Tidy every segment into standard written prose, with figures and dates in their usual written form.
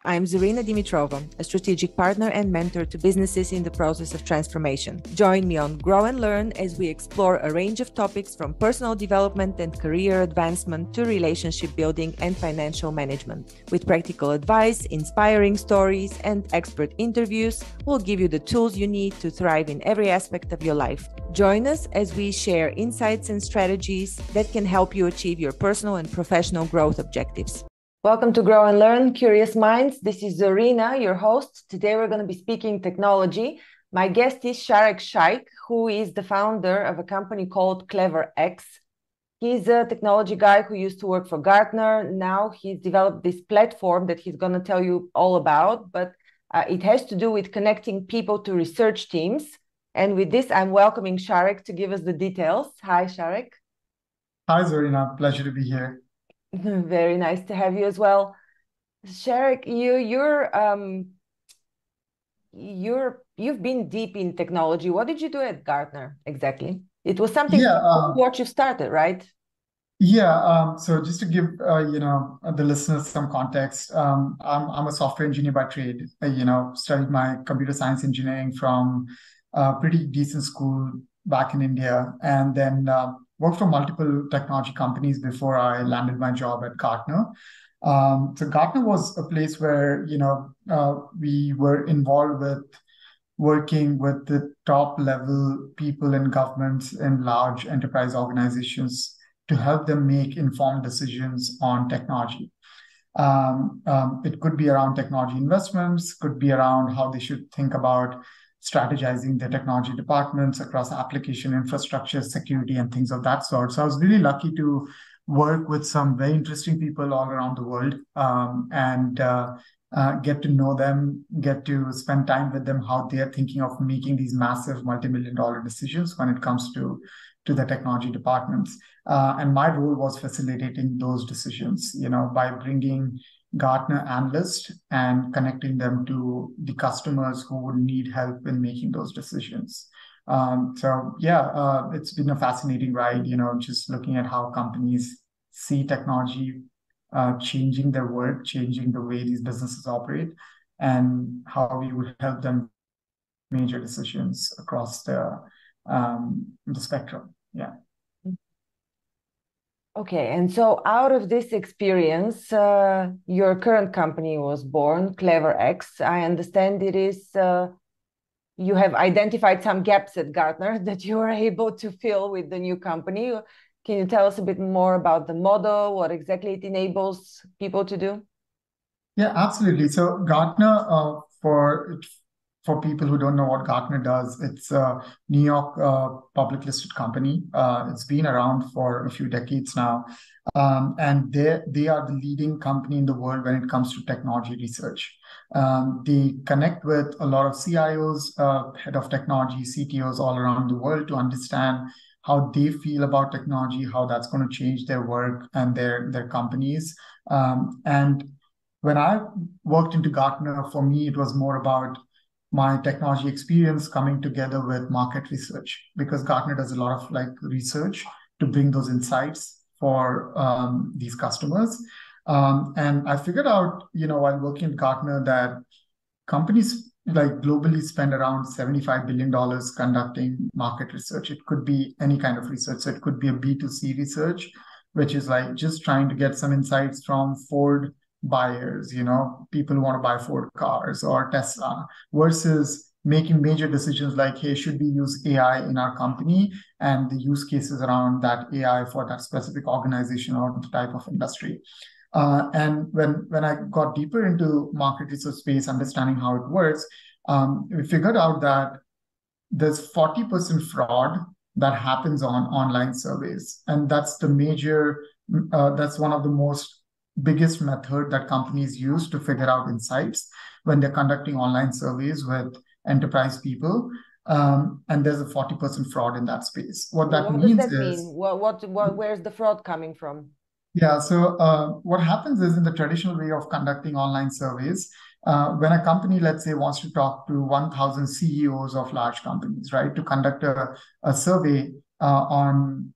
I'm Zarina Dimitrova, a strategic partner and mentor to businesses in the process of transformation. Join me on Grow and Learn as we explore a range of topics from personal development and career advancement to relationship building and financial management. With practical advice, inspiring stories, and expert interviews, we'll give you the tools you need to thrive in every aspect of your life. Join us as we share insights and strategies that can help you achieve your personal and professional growth objectives. Welcome to Grow and Learn, Curious Minds. This is Zarina, your host. Today we're going to be speaking technology. My guest is Sharekh, who is the founder of a company called CleverX. He's a technology guy who used to work for Gartner. Now he's developed this platform that he's going to tell you all about, but it has to do with connecting people to research teams. And with this, I'm welcoming Sharekh to give us the details. Hi, Sharekh. Hi, Zarina. Pleasure to be here. Very nice to have you as well. Sharekh, you've been deep in technology. What did you do at Gartner exactly? It was something Yeah, what you started, right? So just to give the listeners some context, I'm a software engineer by trade. Studied my computer science engineering from a pretty decent school back in India, and then worked for multiple technology companies before I landed my job at Gartner. So Gartner was a place where we were involved with working with the top level people in governments and large enterprise organizations to help them make informed decisions on technology. It could be around technology investments, could be around how they should think about strategizing their technology departments across application infrastructure, security, and things of that sort. So I was really lucky to work with some very interesting people all around the world, and get to know them, get to spend time with them, how they're thinking of making these massive multi-million-dollar decisions when it comes to the technology departments. And my role was facilitating those decisions, by bringing Gartner analysts and connecting them to the customers who would need help in making those decisions. It's been a fascinating ride, just looking at how companies see technology changing their work, changing the way these businesses operate, and how we would help them major decisions across the spectrum. Yeah. Okay, and so out of this experience, your current company was born, CleverX. I understand it is, you have identified some gaps at Gartner that you were able to fill with the new company. Can you tell us a bit more about the model, what exactly it enables people to do? Yeah, absolutely. So Gartner, for people who don't know what Gartner does, it's a New York public listed company. It's been around for a few decades now. And they are the leading company in the world when it comes to technology research. They connect with a lot of CIOs, head of technology, CTOs all around the world to understand how they feel about technology, how that's going to change their work and their companies. And when I worked into Gartner, for me, it was more about my technology experience coming together with market research, because Gartner does a lot of research to bring those insights for these customers. And I figured out, while working at Gartner, that companies globally spend around $75 billion conducting market research. It could be any kind of research. So it could be a B2C research, which is just trying to get some insights from Ford buyers, people who want to buy Ford cars or Tesla, versus making major decisions like, hey, should we use AI in our company, and the use cases around that AI for that specific organization or the type of industry. And when I got deeper into market research space, understanding how it works, we figured out that there's 40% fraud that happens on online surveys. And that's that's one of the most biggest method that companies use to figure out insights when they're conducting online surveys with enterprise people. And there's a 40% fraud in that space. What does that mean? Where's the fraud coming from? Yeah, so what happens is, in the traditional way of conducting online surveys, when a company, let's say, wants to talk to 1,000 CEOs of large companies, right, to conduct a survey on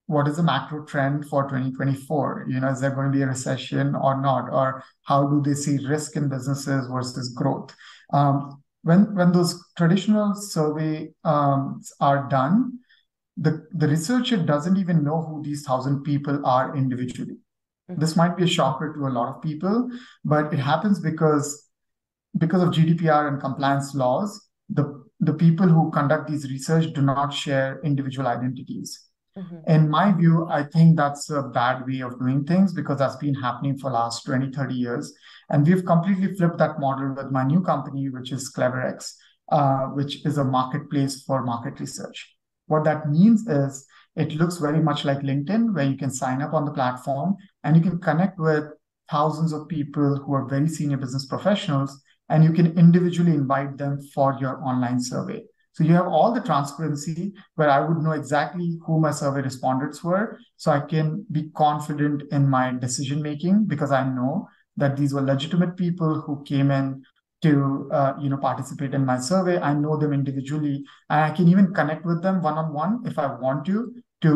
what is the macro trend for 2024? Is there going to be a recession or not? Or how do they see risk in businesses versus growth? When those traditional survey are done, the researcher doesn't even know who these 1,000 people are individually. This might be a shocker to a lot of people, but it happens because of GDPR and compliance laws. The people who conduct these research do not share individual identities. In my view, I think that's a bad way of doing things because that's been happening for the last 20, 30 years. And we've completely flipped that model with my new company, which is CleverX, which is a marketplace for market research. What that means is it looks very much like LinkedIn, where you can sign up on the platform and you can connect with thousands of people who are very senior business professionals, and you can individually invite them for your online survey. So you have all the transparency where I would know exactly who my survey respondents were, so I can be confident in my decision making because I know that these were legitimate people who came in to participate in my survey. I know them individually, and I can even connect with them one-on-one if I want to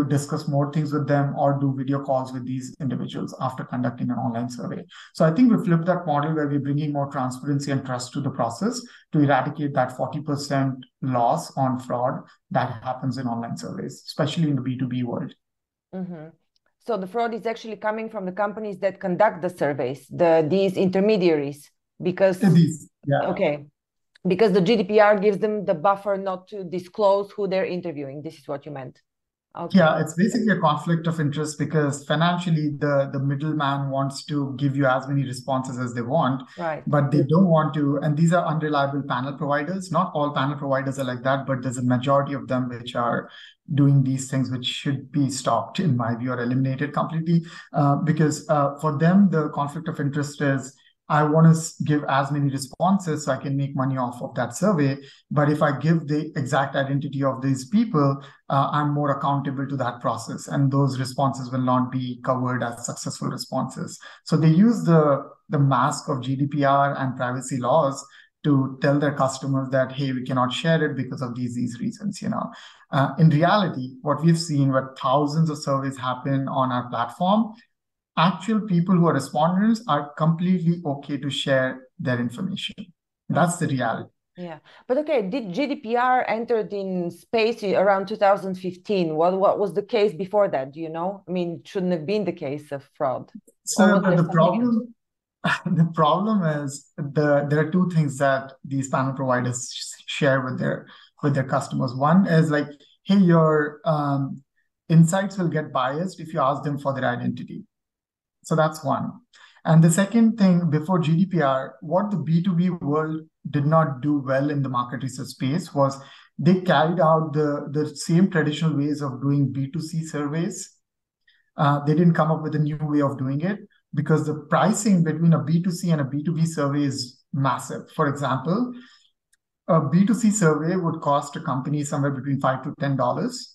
discuss more things with them or do video calls with these individuals after conducting an online survey. So I think we flipped that model where we're bringing more transparency and trust to the process to eradicate that 40% loss on fraud that happens in online surveys, especially in the B2B world. So the fraud is actually coming from the companies that conduct the surveys, these intermediaries, because because the GDPR gives them the buffer not to disclose who they're interviewing. This is what you meant. Okay. Yeah, it's basically a conflict of interest because financially the middleman wants to give you as many responses as they want, right? But they don't want to, and these are unreliable panel providers. Not all panel providers are like that, but there's a majority of them which are doing these things which should be stopped, in my view, or eliminated completely. Because for them, the conflict of interest is, I want to give as many responses so I can make money off of that survey. But if I give the exact identity of these people, I'm more accountable to that process. And those responses will not be covered as successful responses. So they use the mask of GDPR and privacy laws to tell their customers that, hey, we cannot share it because of these reasons. In reality, what we've seen, where thousands of surveys happen on our platform, actual people who are respondents are completely okay to share their information. That's the reality. Yeah, but okay, did GDPR entered in space around 2015? What was the case before that? Do you know? I mean, it shouldn't have been the case of fraud. So the problem is there are two things that these panel providers share with their customers. One is like, hey, your insights will get biased if you ask them for their identity. So that's one. And the second thing, before GDPR, what the B2B world did not do well in the market research space was they carried out the same traditional ways of doing B2C surveys. They didn't come up with a new way of doing it because the pricing between a B2C and a B2B survey is massive. For example, a B2C survey would cost a company somewhere between $5 to $10.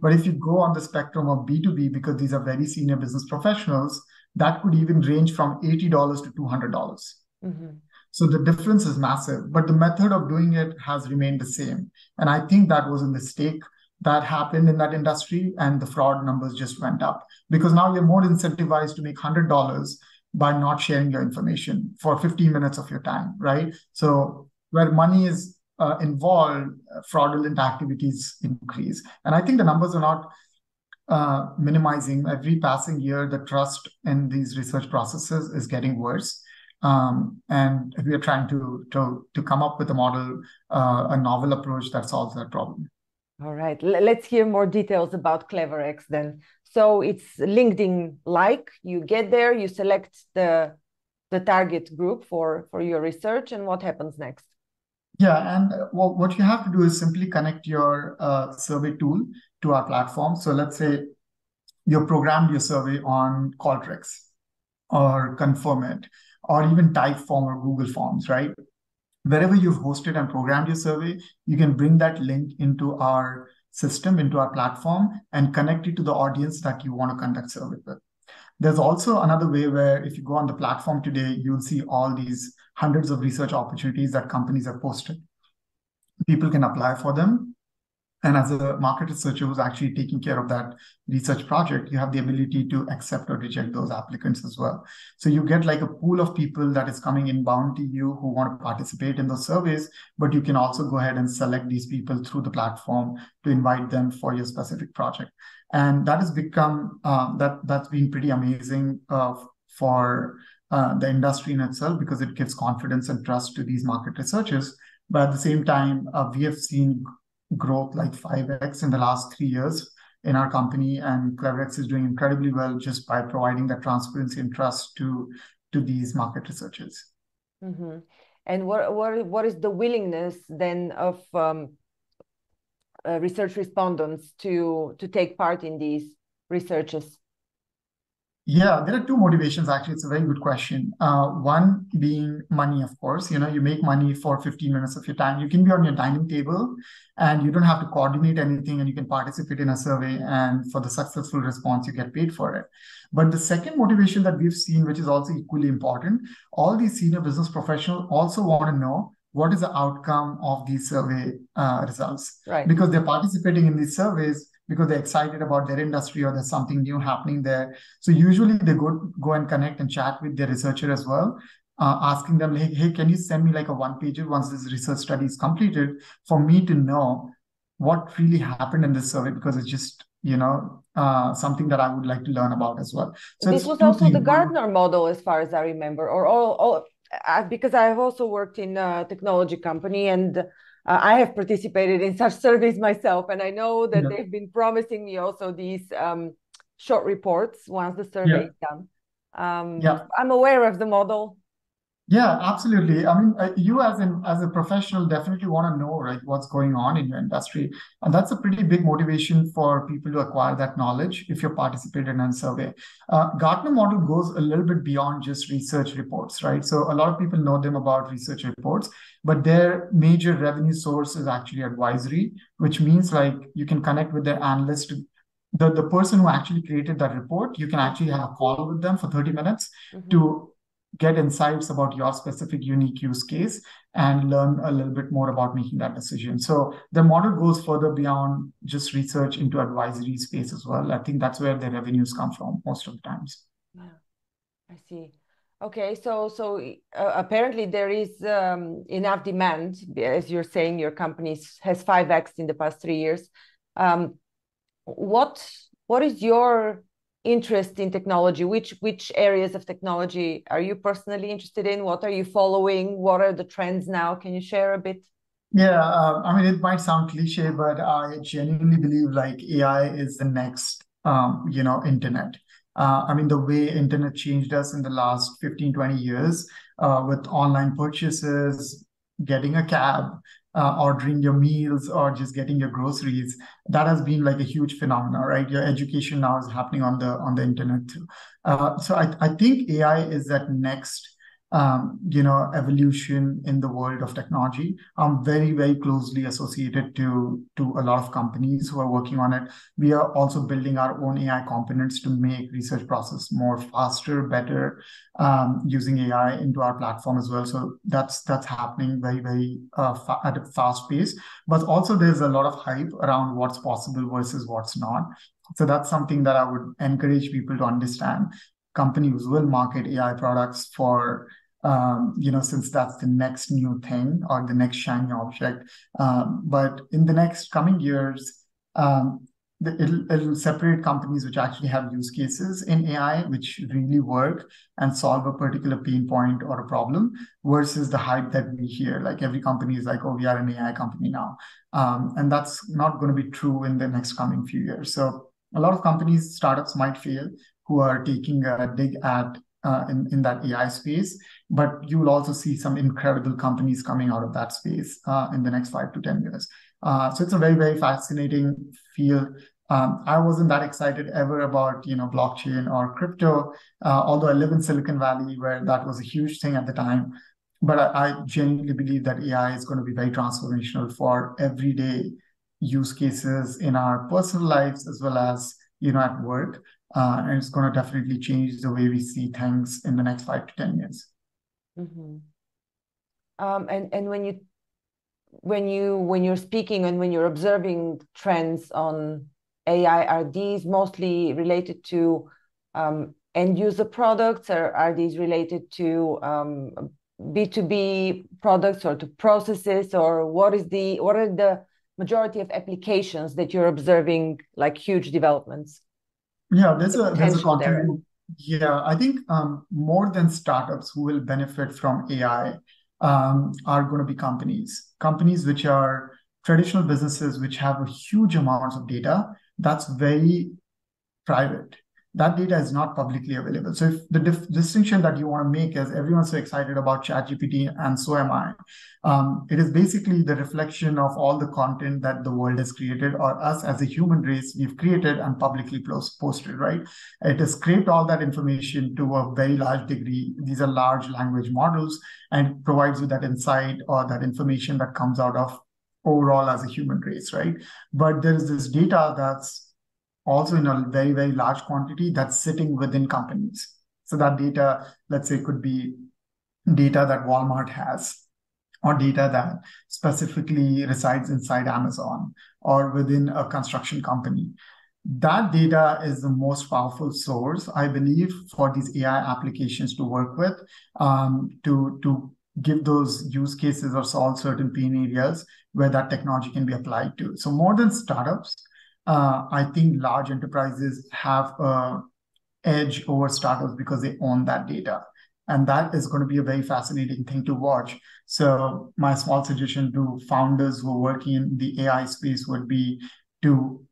But if you go on the spectrum of B2B, because these are very senior business professionals, that could even range from $80 to $200. So the difference is massive, but the method of doing it has remained the same. And I think that was a mistake that happened in that industry, and the fraud numbers just went up because now you're more incentivized to make $100 by not sharing your information for 15 minutes of your time, right? So where money is involved, fraudulent activities increase. And I think the numbers are not minimizing. Every passing year, the trust in these research processes is getting worse. And we are trying to come up with a model, a novel approach that solves that problem. All right, let's hear more details about CleverX then. So it's LinkedIn-like. You get there, you select the target group for your research, and what happens next? Yeah, and what you have to do is simply connect your survey tool to our platform. So let's say you programmed your survey on Qualtrics or Confirm It, or even Typeform or Google Forms, right? Wherever you've hosted and programmed your survey, you can bring that link into our system, into our platform, and connect it to the audience that you want to conduct survey with. There's also another way where if you go on the platform today, you'll see all these hundreds of research opportunities that companies have posted. People can apply for them. And as a market researcher who's actually taking care of that research project, you have the ability to accept or reject those applicants as well. So you get like a pool of people that is coming inbound to you who want to participate in those surveys, but you can also go ahead and select these people through the platform to invite them for your specific project. And that has become, that's been pretty amazing for the industry in itself, because it gives confidence and trust to these market researchers. But at the same time, we have seen growth like 5x in the last 3 years in our company, and CleverX is doing incredibly well just by providing that transparency and trust to these market researchers. Mm-hmm. And what is the willingness then of research respondents to take part in these researches? Yeah, there are two motivations, actually. It's a very good question. One being money, of course. You make money for 15 minutes of your time. You can be on your dining table and you don't have to coordinate anything, and you can participate in a survey, and for the successful response, you get paid for it. But the second motivation that we've seen, which is also equally important, all these senior business professionals also want to know what is the outcome of these survey results. Right. Because they're participating in these surveys because they're excited about their industry or there's something new happening there. So usually they go and connect and chat with their researcher as well, asking them, hey, can you send me like a one-pager once this research study is completed for me to know what really happened in this survey, because it's just, something that I would like to learn about as well. So this it's was two also things. the Gartner model, as far as I remember, because I have also worked in a technology company, and I have participated in such surveys myself, and I know that they've been promising me also these short reports once the survey is done. I'm aware of the model. Yeah, absolutely. I mean, you as a professional definitely want to know, right, what's going on in your industry. And that's a pretty big motivation for people to acquire that knowledge if you participate in a survey. Gartner model goes a little bit beyond just research reports, right? So a lot of people know them about research reports, but their major revenue source is actually advisory, which means like you can connect with their analyst. The person who actually created that report, you can actually have a call with them for 30 minutes to get insights about your specific unique use case and learn a little bit more about making that decision. So the model goes further beyond just research into advisory space as well. I think that's where the revenues come from most of the times. Yeah, I see. Okay, so apparently there is enough demand, as you're saying. Your company has 5x in the past 3 years. What is your interest in technology? Which areas of technology are you personally interested in? What are you following? What are the trends now? Can you share a bit? Yeah, I mean, it might sound cliche, but I genuinely believe like AI is the next, internet. I mean, the way internet changed us in the last 15, 20 years with online purchases, getting a cab, ordering your meals, or just getting your groceries, that has been like a huge phenomenon, right? Your education now is happening on the internet too. So I think AI is that next evolution in the world of technology. I'm very, very closely associated to a lot of companies who are working on it. We are also building our own AI components to make research process more faster, better, using AI into our platform as well. So that's happening very, very at a fast pace. But also there's a lot of hype around what's possible versus what's not. So that's something that I would encourage people to understand. Companies will market AI products for, since that's the next new thing or the next shiny object. But in the next coming years, it'll separate companies which actually have use cases in AI, which really work and solve a particular pain point or a problem, versus the hype that we hear. Like every company is like, oh, we are an AI company now. And that's not going to be true in the next coming few years. So a lot of companies, startups might fail, who are taking a dig at in that AI space, but you will also see some incredible companies coming out of that space in the next 5 to 10 years. So it's a very, very fascinating field. I wasn't that excited ever about blockchain or crypto, although I live in Silicon Valley where that was a huge thing at the time. But I genuinely believe that AI is going to be very transformational for everyday use cases in our personal lives as well as at work. And it's going to definitely change the way we see things in the next 5 to 10 years. Mm-hmm. And when you're speaking and when you're observing trends on AI, are these mostly related to end user products, or are these related to B2B products or to processes, or what are the majority of applications that you're observing, like huge developments? Yeah, The there's a potential there. continent. Yeah, I think more than startups who will benefit from AI are going to be companies which are traditional businesses which have a huge amounts of data that's very private. That data is not publicly available. So if the distinction that you want to make is everyone's so excited about ChatGPT, and so am I. It is basically the reflection of all the content that the world has created, or us as a human race, we've created and publicly posted, right? It has scraped all that information to a very large degree. These are large language models, and provides you that insight or that information that comes out of overall as a human race, right? But there is this data that's also in a very, very large quantity that's sitting within companies. So that data, let's say, could be data that Walmart has, or data that specifically resides inside Amazon or within a construction company. That data is the most powerful source, I believe, for these AI applications to work with, to give those use cases or solve certain pain areas where that technology can be applied to. So more than startups, I think large enterprises have a edge over startups because they own that data. And that is going to be a very fascinating thing to watch. So my small suggestion to founders who are working in the AI space would be to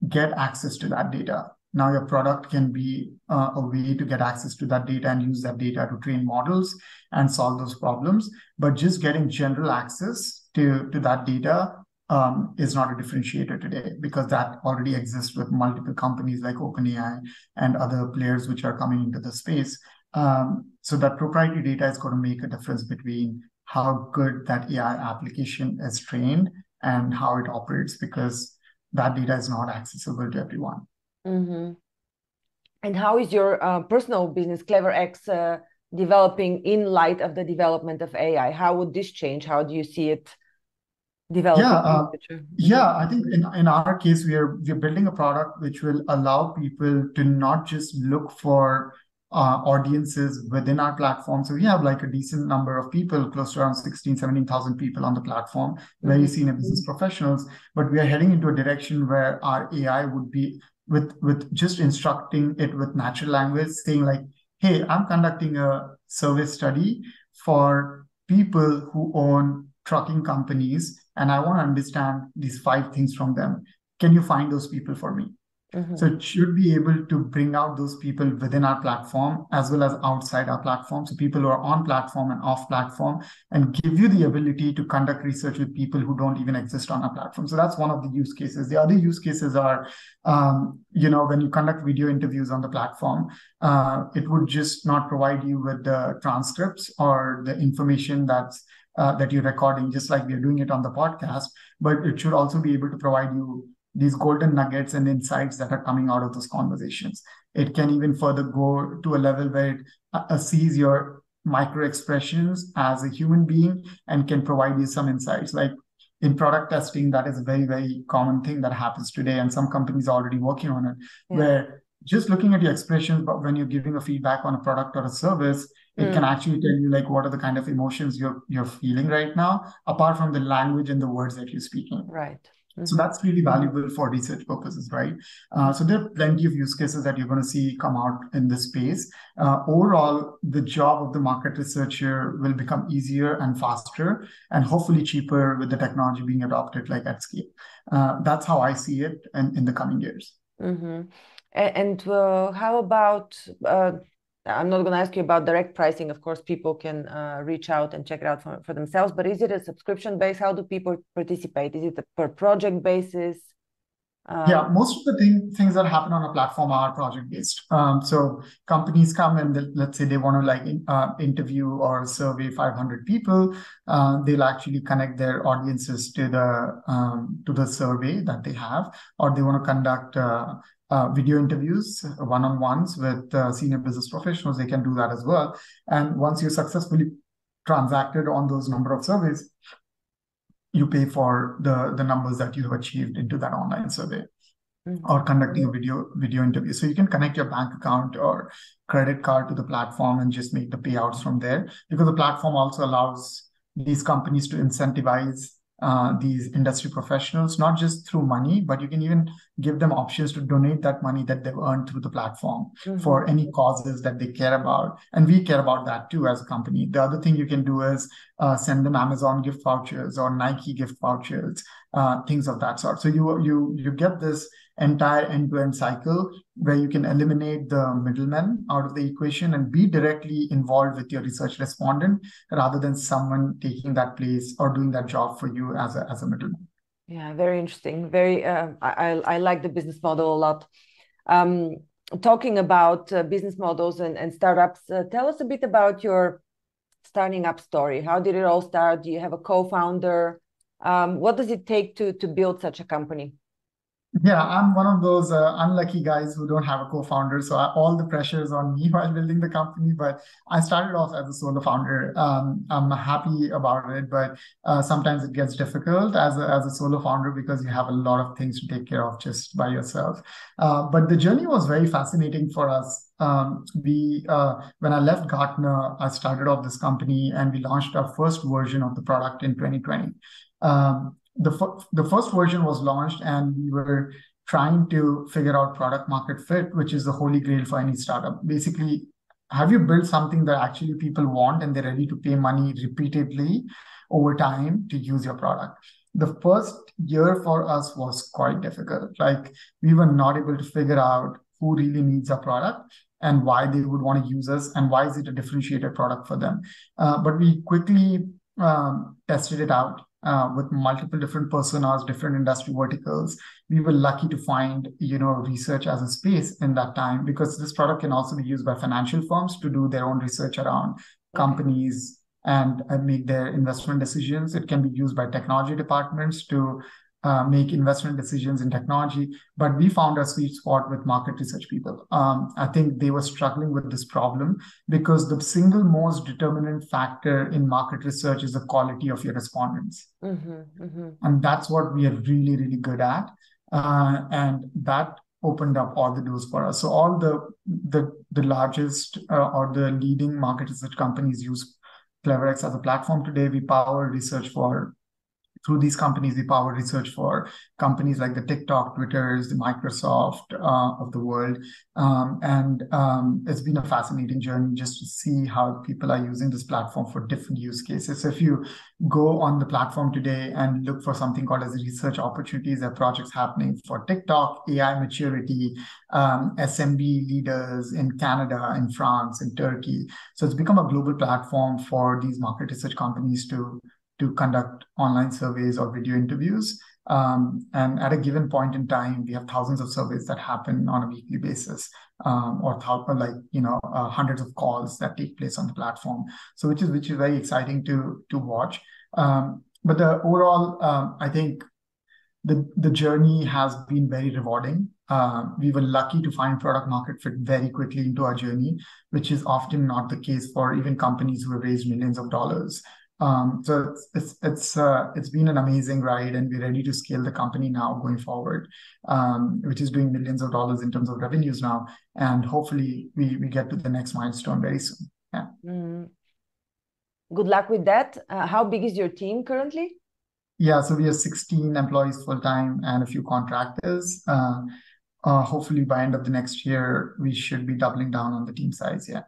get access to that data. Now your product can be a way to get access to that data and use that data to train models and solve those problems. But just getting general access to that data is not a differentiator today, because that already exists with multiple companies like OpenAI and other players which are coming into the space. So that proprietary data is going to make a difference between how good that AI application is trained and how it operates, because that data is not accessible to everyone. Mm-hmm. And how is your personal business, CleverX, developing in light of the development of AI? How would this change? How do you see it developing in the future? Yeah, I think in our case, we're building a product which will allow people to not just look for audiences within our platform. So we have like a decent number of people, close to around 16, 17,000 people on the platform, very senior business professionals. But we are heading into a direction where our AI would be with just instructing it with natural language, saying like, hey, I'm conducting a survey study for people who own trucking companies, and I want to understand these 5 things from them. Can you find those people for me? So it should be able to bring out those people within our platform as well as outside our platform. So people who are on platform and off platform, and give you the ability to conduct research with people who don't even exist on our platform. So that's one of the use cases. The other use cases are, when you conduct video interviews on the platform, it would just not provide you with the transcripts or the information that you're recording, just like we're doing it on the podcast, but it should also be able to provide you these golden nuggets and insights that are coming out of those conversations. It can even further go to a level where it sees your micro expressions as a human being and can provide you some insights. Like in product testing, that is a very, very common thing that happens today, and some companies are already working on it, where just looking at your expressions, but when you're giving a feedback on a product or a service, it can actually tell you like what are the kind of emotions you're feeling right now, apart from the language and the words that you're speaking. Right. So that's really valuable for research purposes, right? So there are plenty of use cases that you're going to see come out in this space. Overall, the job of the market researcher will become easier and faster, and hopefully cheaper with the technology being adopted like at scale. That's how I see it in the coming years. And how about, I'm not going to ask you about direct pricing. Of course, people can reach out and check it out for themselves. But is it a subscription base? How do people participate? Is it a per project basis? Yeah, most of the things that happen on a platform are project based. So companies come and let's say they want to like interview or survey 500 people. They'll actually connect their audiences to the survey that they have, or they want to conduct video interviews, one-on-ones with senior business professionals. They can do that as well. And once you successfully transacted on those number of surveys, you pay for the numbers that you have achieved into that online survey or conducting a video interview. So you can connect your bank account or credit card to the platform and just make the payouts from there, because the platform also allows these companies to incentivize these industry professionals, not just through money, but you can even give them options to donate that money that they've earned through the platform for any causes that they care about. And we care about that too as a company. The other thing you can do is send them Amazon gift vouchers or Nike gift vouchers, things of that sort. So you get this entire end-to-end cycle where you can eliminate the middlemen out of the equation and be directly involved with your research respondent rather than someone taking that place or doing that job for you as a middleman. Yeah, very interesting. I like the business model a lot. Talking about business models and startups, tell us a bit about your starting up story. How did it all start? Do you have a co-founder? What does it take to build such a company? Yeah, I'm one of those unlucky guys who don't have a co-founder. So all the pressure is on me while building the company. But I started off as a solo founder. I'm happy about it, but sometimes it gets difficult as a solo founder because you have a lot of things to take care of just by yourself. But the journey was very fascinating for us. When I left Gartner, I started off this company and we launched our first version of the product in 2020. The first version was launched and we were trying to figure out product market fit, which is the holy grail for any startup. Basically, have you built something that actually people want and they're ready to pay money repeatedly over time to use your product? The first year for us was quite difficult. Like we were not able to figure out who really needs our product and why they would want to use us and why is it a differentiated product for them. But we quickly tested it out with multiple different personas, different industry verticals. We were lucky to find, research as a space in that time, because this product can also be used by financial firms to do their own research around companies and make their investment decisions. It can be used by technology departments to make investment decisions in technology. But we found a sweet spot with market research people. I think they were struggling with this problem because the single most determinant factor in market research is the quality of your respondents. And that's what we are really, really good at. And that opened up all the doors for us. So all the largest or the leading market research companies use CleverX as a platform today. We power research through these companies, we power research for companies like the TikTok, Twitters, the Microsoft of the world. And it's been a fascinating journey just to see how people are using this platform for different use cases. So if you go on the platform today and look for something called as research opportunities, there are projects happening for TikTok, AI maturity, SMB leaders in Canada, in France, in Turkey. So it's become a global platform for these market research companies to conduct online surveys or video interviews. And at a given point in time, we have thousands of surveys that happen on a weekly basis, or hundreds of calls that take place on the platform. So which is very exciting to watch. But the overall, I think the journey has been very rewarding. We were lucky to find product market fit very quickly into our journey, which is often not the case for even companies who have raised millions of dollars. So it's been an amazing ride, and we're ready to scale the company now going forward, which is doing millions of dollars in terms of revenues now, and hopefully we get to the next milestone very soon. Yeah. Good luck with that. How big is your team currently? Yeah, so we have 16 employees full time and a few contractors. Hopefully by end of the next year we should be doubling down on the team size. Yeah.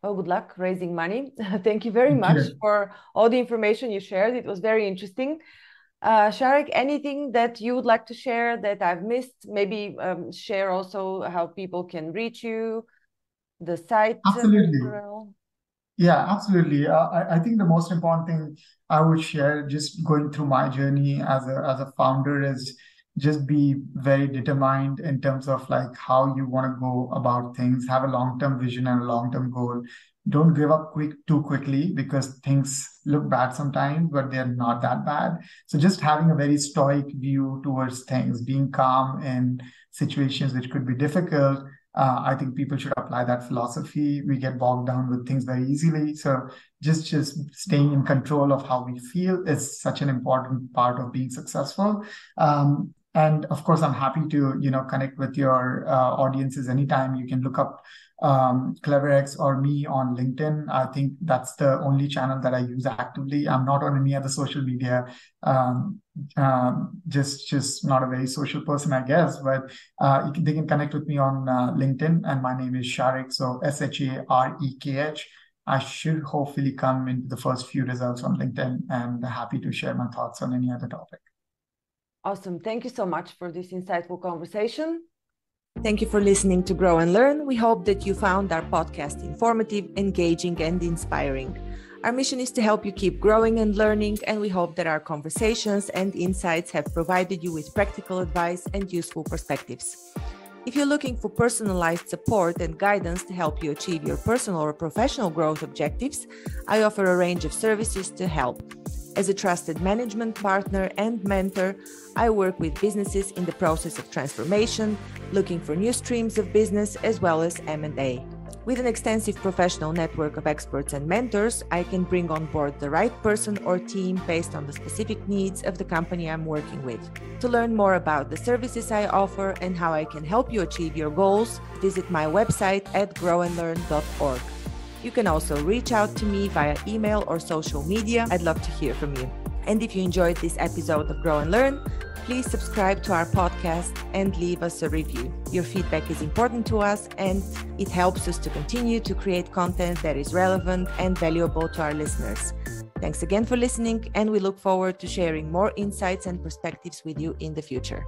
Well, good luck raising money. Thank you very much for all the information you shared. It was very interesting. Sharekh, anything that you would like to share that I've missed? Maybe share also how people can reach you, the site. Absolutely. Yeah, absolutely. I think the most important thing I would share, just going through my journey as a founder, is just be very determined in terms of like how you want to go about things. Have a long-term vision and a long-term goal. Don't give up too quickly, because things look bad sometimes, but they're not that bad. So just having a very stoic view towards things, being calm in situations which could be difficult, I think people should apply that philosophy. We get bogged down with things very easily. So just staying in control of how we feel is such an important part of being successful. And of course, I'm happy to, connect with your audiences anytime. You can look up CleverX or me on LinkedIn. I think that's the only channel that I use actively. I'm not on any other social media. Just not a very social person, I guess. But they can connect with me on LinkedIn, and my name is Sharekh. So Sharekh. I should hopefully come into the first few results on LinkedIn, and happy to share my thoughts on any other topic. Awesome. Thank you so much for this insightful conversation. Thank you for listening to Grow and Learn. We hope that you found our podcast informative, engaging, and inspiring. Our mission is to help you keep growing and learning, and we hope that our conversations and insights have provided you with practical advice and useful perspectives. If you're looking for personalized support and guidance to help you achieve your personal or professional growth objectives, I offer a range of services to help. As a trusted management partner and mentor, I work with businesses in the process of transformation, looking for new streams of business as well as M&A. With an extensive professional network of experts and mentors, I can bring on board the right person or team based on the specific needs of the company I'm working with. To learn more about the services I offer and how I can help you achieve your goals, visit my website at grownlearn.org. You can also reach out to me via email or social media. I'd love to hear from you. And if you enjoyed this episode of Grow and Learn, please subscribe to our podcast and leave us a review. Your feedback is important to us, and it helps us to continue to create content that is relevant and valuable to our listeners. Thanks again for listening, and we look forward to sharing more insights and perspectives with you in the future.